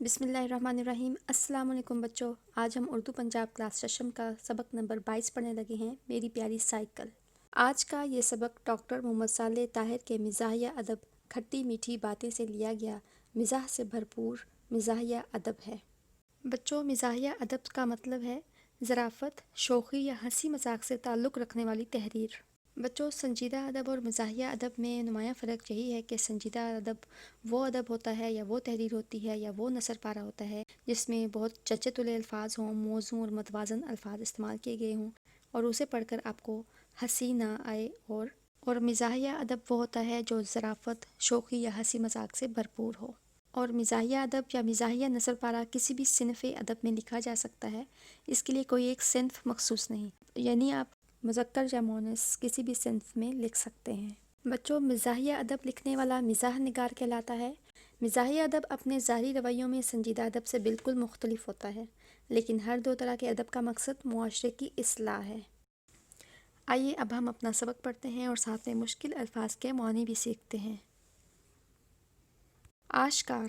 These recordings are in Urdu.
بسم اللہ الرحمن الرحیم۔ السلام علیکم بچوں، آج ہم اردو پنجاب کلاس ششم کا سبق نمبر 22 پڑھنے لگے ہیں، میری پیاری سائیکل۔ آج کا یہ سبق ڈاکٹر محمد صالح طاہر کے مزاحیہ ادب کھٹی میٹھی باتیں سے لیا گیا مزاح سے بھرپور مزاحیہ ادب ہے۔ بچوں، مزاحیہ ادب کا مطلب ہے ظرافت، شوخی یا ہنسی مذاق سے تعلق رکھنے والی تحریر۔ بچوں، سنجیدہ ادب اور مزاحیہ ادب میں نمایاں فرق یہی ہے کہ سنجیدہ ادب وہ ادب ہوتا ہے یا وہ تحریر ہوتی ہے یا وہ نثر پارہ ہوتا ہے جس میں بہت چچے تلے الفاظ ہوں، موزوں اور متوازن الفاظ استعمال کیے گئے ہوں اور اسے پڑھ کر آپ کو ہنسی نہ آئے۔ اور مزاحیہ ادب وہ ہوتا ہے جو ظرافت، شوخی یا ہنسی مذاق سے بھرپور ہو۔ اور مزاحیہ ادب یا مزاحیہ نثر پارہ کسی بھی صنف ادب میں لکھا جا سکتا ہے، اس کے لیے کوئی ایک صنف مخصوص نہیں، یعنی آپ مذکر یا مؤنث کسی بھی صنف میں لکھ سکتے ہیں۔ بچوں، مزاحیہ ادب لکھنے والا مزاح نگار کہلاتا ہے۔ مزاحیہ ادب اپنے ظاہری رویوں میں سنجیدہ ادب سے بالکل مختلف ہوتا ہے، لیکن ہر دو طرح کے ادب کا مقصد معاشرے کی اصلاح ہے۔ آئیے اب ہم اپنا سبق پڑھتے ہیں اور ساتھ میں مشکل الفاظ کے معنی بھی سیکھتے ہیں۔ آشکار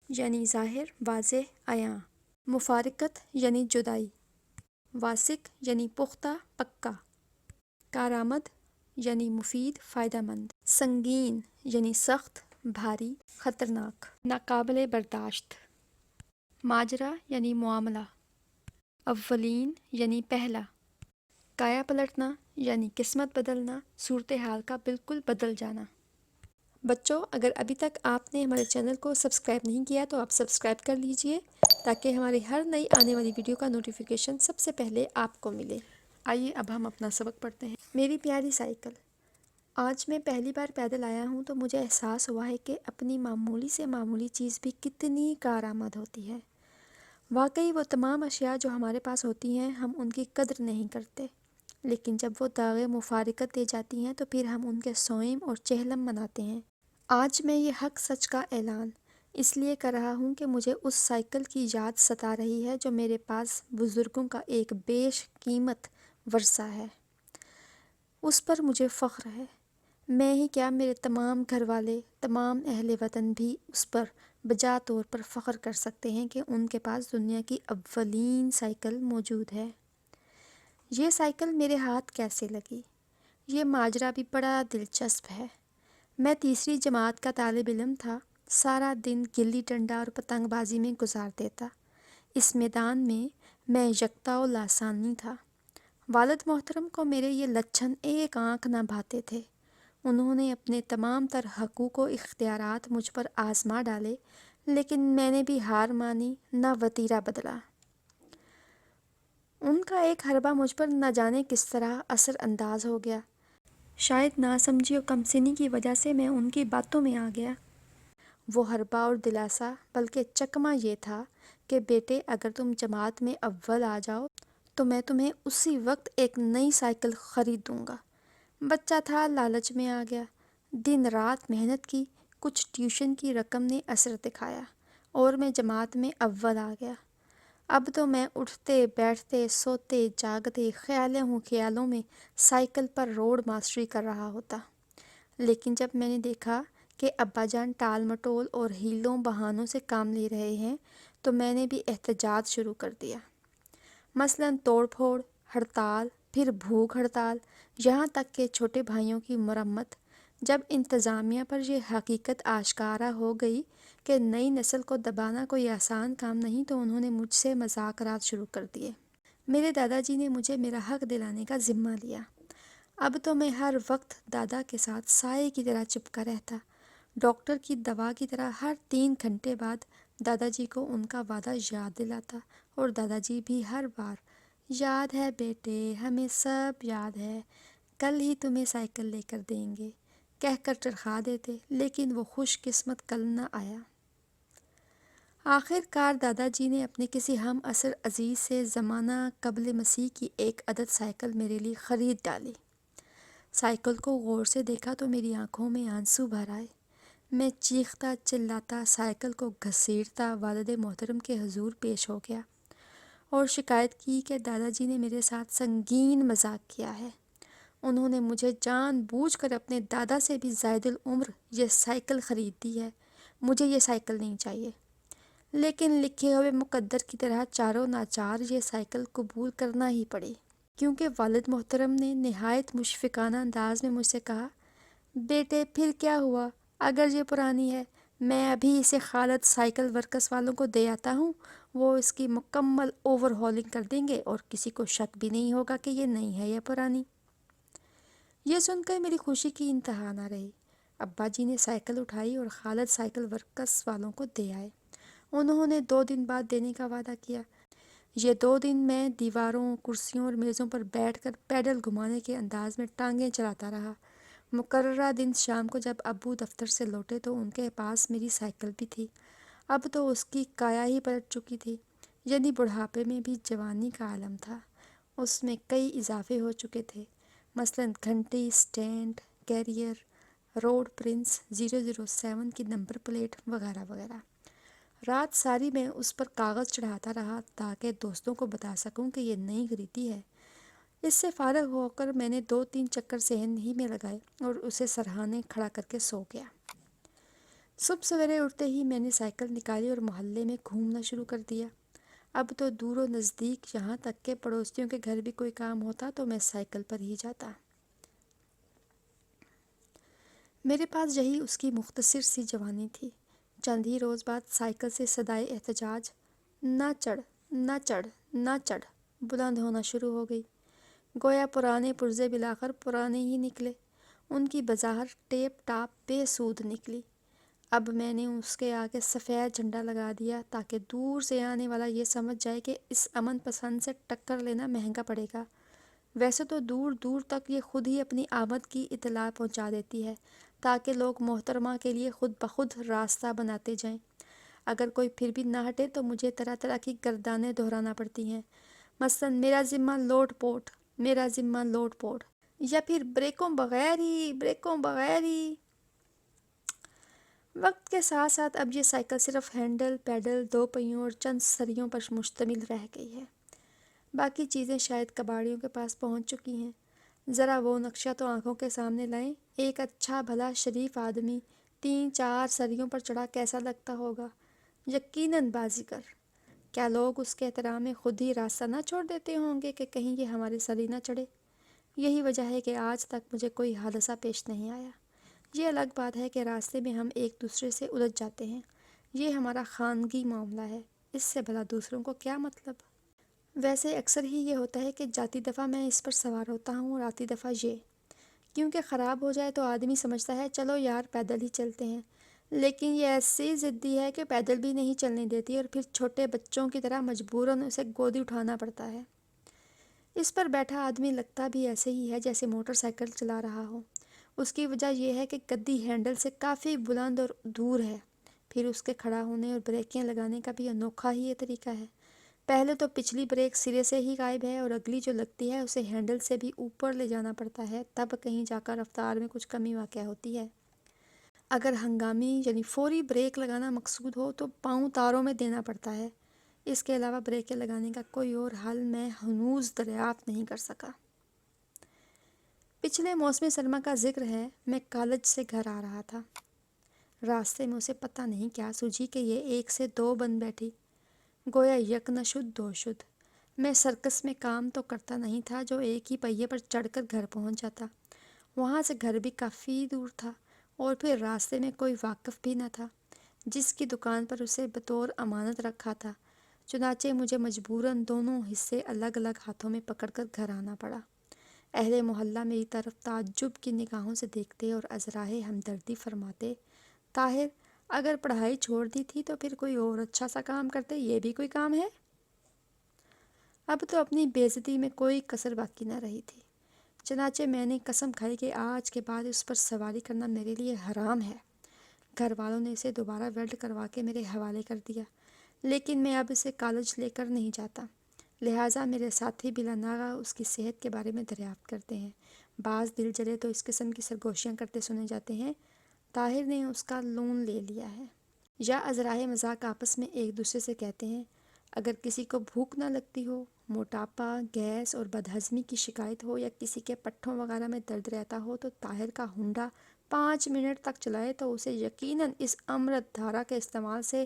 یعنی ظاہر، واضح، عیاں۔ مفارقت یعنی جدائی۔ واسق یعنی پختہ، پکا۔ کارآمد یعنی مفید، فائدہ مند۔ سنگین یعنی سخت، بھاری، خطرناک، ناقابل برداشت۔ ماجرا یعنی معاملہ۔ اولین یعنی پہلا۔ کایا پلٹنا یعنی قسمت بدلنا، صورتحال کا بالکل بدل جانا۔ بچوں، اگر ابھی تک آپ نے ہمارے چینل کو سبسکرائب نہیں کیا تو آپ سبسکرائب کر لیجئے تاکہ ہماری ہر نئی آنے والی ویڈیو کا نوٹیفیکیشن سب سے پہلے آپ کو ملے۔ آئیے اب ہم اپنا سبق پڑھتے ہیں۔ میری پیاری سائیکل، آج میں پہلی بار پیدل آیا ہوں تو مجھے احساس ہوا ہے کہ اپنی معمولی سے معمولی چیز بھی کتنی کارآمد ہوتی ہے۔ واقعی وہ تمام اشیاء جو ہمارے پاس ہوتی ہیں ہم ان کی قدر نہیں کرتے، لیکن جب وہ داغ مفارقت دے جاتی ہیں تو پھر ہم ان کے صوئم اور چہلم مناتے ہیں۔ آج میں یہ حق سچ کا اعلان اس لیے کر رہا ہوں کہ مجھے اس سائیکل کی یاد ستا رہی ہے جو میرے پاس بزرگوں کا ایک بیش قیمت ورثہ ہے۔ اس پر مجھے فخر ہے۔ میں ہی کیا، میرے تمام گھر والے، تمام اہل وطن بھی اس پر بجا طور پر فخر کر سکتے ہیں کہ ان کے پاس دنیا کی اولین سائیکل موجود ہے۔ یہ سائیکل میرے ہاتھ کیسے لگی؟ یہ ماجرا بھی بڑا دلچسپ ہے۔ میں تیسری جماعت کا طالب علم تھا، سارا دن گلی ڈنڈا اور پتنگ بازی میں گزار دیتا۔ اس میدان میں میں یکتا و لاسانی تھا۔ والد محترم کو میرے یہ لچھن ایک آنکھ نہ بھاتے تھے۔ انہوں نے اپنے تمام تر حقوق و اختیارات مجھ پر آزما ڈالے، لیکن میں نے بھی ہار مانی، نہ وتیرہ بدلا۔ ان کا ایک حربہ مجھ پر نہ جانے کس طرح اثر انداز ہو گیا۔ شاید ناسمجھی و کم سنی کی وجہ سے میں ان کی باتوں میں آ گیا۔ وہ حربہ اور دلاسا بلکہ چکمہ یہ تھا کہ بیٹے، اگر تم جماعت میں اول آ جاؤ تو میں تمہیں اسی وقت ایک نئی سائیکل خرید دوں گا۔ بچہ تھا، لالچ میں آ گیا۔ دن رات محنت کی، کچھ ٹیوشن کی رقم نے اثر دکھایا اور میں جماعت میں اول آ گیا۔ اب تو میں اٹھتے بیٹھتے سوتے جاگتے خیالوں میں سائیکل پر روڈ ماسٹری کر رہا ہوتا۔ لیکن جب میں نے دیکھا کہ ابا جان ٹال مٹول اور ہیلوں بہانوں سے کام لے رہے ہیں تو میں نے بھی احتجاج شروع کر دیا۔ مثلاً توڑ پھوڑ، ہڑتال، پھر بھوک ہڑتال، یہاں تک کہ چھوٹے بھائیوں کی مرمت۔ جب انتظامیہ پر یہ حقیقت آشکارا ہو گئی کہ نئی نسل کو دبانا کوئی آسان کام نہیں تو انہوں نے مجھ سے مذاکرات شروع کر دیے۔ میرے دادا جی نے مجھے میرا حق دلانے کا ذمہ لیا۔ اب تو میں ہر وقت دادا کے ساتھ سائے کی طرح چپکا رہتا، ڈاکٹر کی دوا کی طرح ہر 3 گھنٹے بعد دادا جی کو ان کا وعدہ یاد دلاتا، اور دادا جی بھی ہر بار یاد ہے بیٹے، ہمیں سب یاد ہے، کل ہی تمہیں سائیکل لے کر دیں گے کہہ کر ٹرخا دیتے، لیکن وہ خوش قسمت کل نہ آیا۔ آخر کار دادا جی نے اپنے کسی ہم عصر عزیز سے زمانہ قبل مسیح کی ایک عدد سائیکل میرے لیے خرید ڈالی۔ سائیکل کو غور سے دیکھا تو میری آنکھوں میں آنسو بھر آئے۔ میں چیختا چلاتا سائیکل کو گھسیٹتا والد محترم کے حضور پیش ہو گیا اور شکایت کی کہ دادا جی نے میرے ساتھ سنگین مذاق کیا ہے۔ انہوں نے مجھے جان بوجھ کر اپنے دادا سے بھی زائد العمر یہ سائیکل خرید دی ہے۔ مجھے یہ سائیکل نہیں چاہیے۔ لیکن لکھے ہوئے مقدر کی طرح چاروں ناچار یہ سائیکل قبول کرنا ہی پڑی، کیونکہ والد محترم نے نہایت مشفقانہ انداز میں مجھ سے کہا، بیٹے پھر کیا ہوا؟ اگر یہ پرانی ہے، میں ابھی اسے خالد سائیکل ورکس والوں کو دے آتا ہوں، وہ اس کی مکمل اوور ہالنگ کر دیں گے اور کسی کو شک بھی نہیں ہوگا کہ یہ نئی ہے یا پرانی۔ یہ سن کر میری خوشی کی انتہا نہ رہی۔ ابا جی نے سائیکل اٹھائی اور خالد سائیکل ورکس والوں کو دے آئے۔ انہوں نے 2 دن بعد دینے کا وعدہ کیا۔ یہ 2 دن میں دیواروں، کرسیوں اور میزوں پر بیٹھ کر پیڈل گھمانے کے انداز میں ٹانگیں چلاتا رہا۔ مقررہ دن شام کو جب ابو دفتر سے لوٹے تو ان کے پاس میری سائیکل بھی تھی۔ اب تو اس کی کایا ہی پلٹ چکی تھی، یعنی بڑھاپے میں بھی جوانی کا عالم تھا۔ اس میں کئی اضافے ہو چکے تھے، مثلاً گھنٹی، سٹینڈ، کیریئر، روڈ پرنس 007 کی نمبر پلیٹ وغیرہ وغیرہ۔ رات ساری میں اس پر کاغذ چڑھاتا رہا تاکہ دوستوں کو بتا سکوں کہ یہ نئی خریدی ہے۔ اس سے فارغ ہو کر میں نے 2-3 چکر صحن ہی میں لگائے اور اسے سرہانے کھڑا کر کے سو گیا۔ صبح سویرے اٹھتے ہی میں نے سائیکل نکالی اور محلے میں گھومنا شروع کر دیا۔ اب تو دور و نزدیک، یہاں تک کہ پڑوسیوں کے گھر بھی کوئی کام ہوتا تو میں سائیکل پر ہی جاتا۔ میرے پاس یہی اس کی مختصر سی جوانی تھی۔ چند ہی روز بعد سائیکل سے صدائے احتجاج، نہ چڑھ، نہ چڑھ، نہ چڑھ بلند ہونا شروع ہو گئی۔ گویا پرانے پرزے بلاخر پرانے ہی نکلے۔ ان کی بظاہر ٹیپ ٹاپ بے سود نکلی۔ اب میں نے اس کے آگے سفید جھنڈا لگا دیا تاکہ دور سے آنے والا یہ سمجھ جائے کہ اس امن پسند سے ٹکر لینا مہنگا پڑے گا۔ ویسے تو دور دور تک یہ خود ہی اپنی آمد کی اطلاع پہنچا دیتی ہے تاکہ لوگ محترمہ کے لیے خود بخود راستہ بناتے جائیں۔ اگر کوئی پھر بھی نہ ہٹے تو مجھے طرح طرح کی گردانیں دہرانا پڑتی ہیں، مثلاً میرا ذمہ لوڈ پوٹ، میرا ذمہ لوڈ پوٹ، یا پھر بریکوں بغیر ہی، بریکوں بغیر ہی۔ وقت کے ساتھ ساتھ اب یہ سائیکل صرف ہینڈل، پیڈل، 2 پہیوں اور چند سریوں پر مشتمل رہ گئی ہے۔ باقی چیزیں شاید کباڑیوں کے پاس پہنچ چکی ہیں۔ ذرا وہ نقشہ تو آنکھوں کے سامنے لائیں، ایک اچھا بھلا شریف آدمی 3-4 سریوں پر چڑھا کیسا لگتا ہوگا؟ یقیناً بازیگر۔ کیا لوگ اس کے احترام میں خود ہی راستہ نہ چھوڑ دیتے ہوں گے کہ کہیں یہ ہمارے سری نہ چڑھے؟ یہی وجہ ہے کہ آج تک مجھے کوئی حادثہ پیش نہیں آیا۔ یہ الگ بات ہے کہ راستے میں ہم ایک دوسرے سے الجھ جاتے ہیں، یہ ہمارا خانگی معاملہ ہے، اس سے بھلا دوسروں کو کیا مطلب؟ ویسے اکثر ہی یہ ہوتا ہے کہ جاتی دفعہ میں اس پر سوار ہوتا ہوں اور آتی دفعہ یہ، کیونکہ خراب ہو جائے تو آدمی سمجھتا ہے چلو یار پیدل ہی چلتے ہیں، لیکن یہ ایسی ضدی ہے کہ پیدل بھی نہیں چلنے دیتی اور پھر چھوٹے بچوں کی طرح مجبوراً اسے گودی اٹھانا پڑتا ہے۔ اس پر بیٹھا آدمی لگتا بھی ایسے ہی ہے جیسے موٹر سائیکل چلا رہا ہو۔ اس کی وجہ یہ ہے کہ گدی ہینڈل سے کافی بلند اور دور ہے، پھر اس کے کھڑا ہونے اور بریکیں لگانے کا بھی انوکھا ہی یہ طریقہ ہے۔ پہلے تو پچھلی بریک سرے سے ہی غائب ہے اور اگلی جو لگتی ہے اسے ہینڈل سے بھی اوپر لے جانا پڑتا ہے، تب کہیں جا کر رفتار میں کچھ کمی واقع ہوتی ہے۔ اگر ہنگامی یعنی فوری بریک لگانا مقصود ہو تو پاؤں تاروں میں دینا پڑتا ہے۔ اس کے علاوہ بریکیں لگانے کا کوئی اور حل میں ہنوز دریافت نہیں کر سکا۔ پچھلے موسم سرما کا ذکر ہے، میں کالج سے گھر آ رہا تھا۔ راستے میں اسے پتہ نہیں کیا سوجھی کہ یہ 1 سے 2 بن بیٹھی، گویا یک نہ شد 2 شد۔ میں سرکس میں کام تو کرتا نہیں تھا جو ایک ہی پہیے پر چڑھ کر گھر پہنچ جاتا، وہاں سے گھر بھی کافی دور تھا اور پھر راستے میں کوئی واقف بھی نہ تھا جس کی دکان پر اسے بطور امانت رکھا تھا، چنانچہ مجھے مجبوراً دونوں حصے الگ الگ ہاتھوں میں پکڑ کر گھر آنا پڑا۔ اہل محلہ میری طرف تعجب کی نگاہوں سے دیکھتے اور عذرائے ہمدردی فرماتے، طاہر اگر پڑھائی چھوڑ دی تھی تو پھر کوئی اور اچھا سا کام کرتے، یہ بھی کوئی کام ہے؟ اب تو اپنی بے عزتی میں کوئی کسر باقی نہ رہی تھی، چنانچہ میں نے قسم کھائی کہ آج کے بعد اس پر سواری کرنا میرے لیے حرام ہے۔ گھر والوں نے اسے دوبارہ ویلڈ کروا کے میرے حوالے کر دیا، لیکن میں اب اسے کالج لے کر نہیں جاتا، لہٰذا میرے ساتھی بلا ناغہ اس کی صحت کے بارے میں دریافت کرتے ہیں۔ بعض دل جلے تو اس قسم کی سرگوشیاں کرتے سنے جاتے ہیں، طاہر نے اس کا لون لے لیا ہے۔ یا عذرائے مذاق آپس میں ایک دوسرے سے کہتے ہیں، اگر کسی کو بھوک نہ لگتی ہو، موٹاپا، گیس اور بدہضمی کی شکایت ہو یا کسی کے پٹھوں وغیرہ میں درد رہتا ہو تو طاہر کا ہونڈا 5 منٹ تک چلائے تو اسے یقیناً اس امرت دھارا کے استعمال سے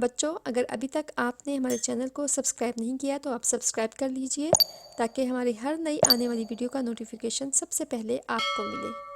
بچوں، اگر ابھی تک آپ نے ہمارے چینل کو سبسکرائب نہیں کیا تو آپ سبسکرائب کر لیجئے تاکہ ہماری ہر نئی آنے والی ویڈیو کا نوٹیفیکیشن سب سے پہلے آپ کو ملے۔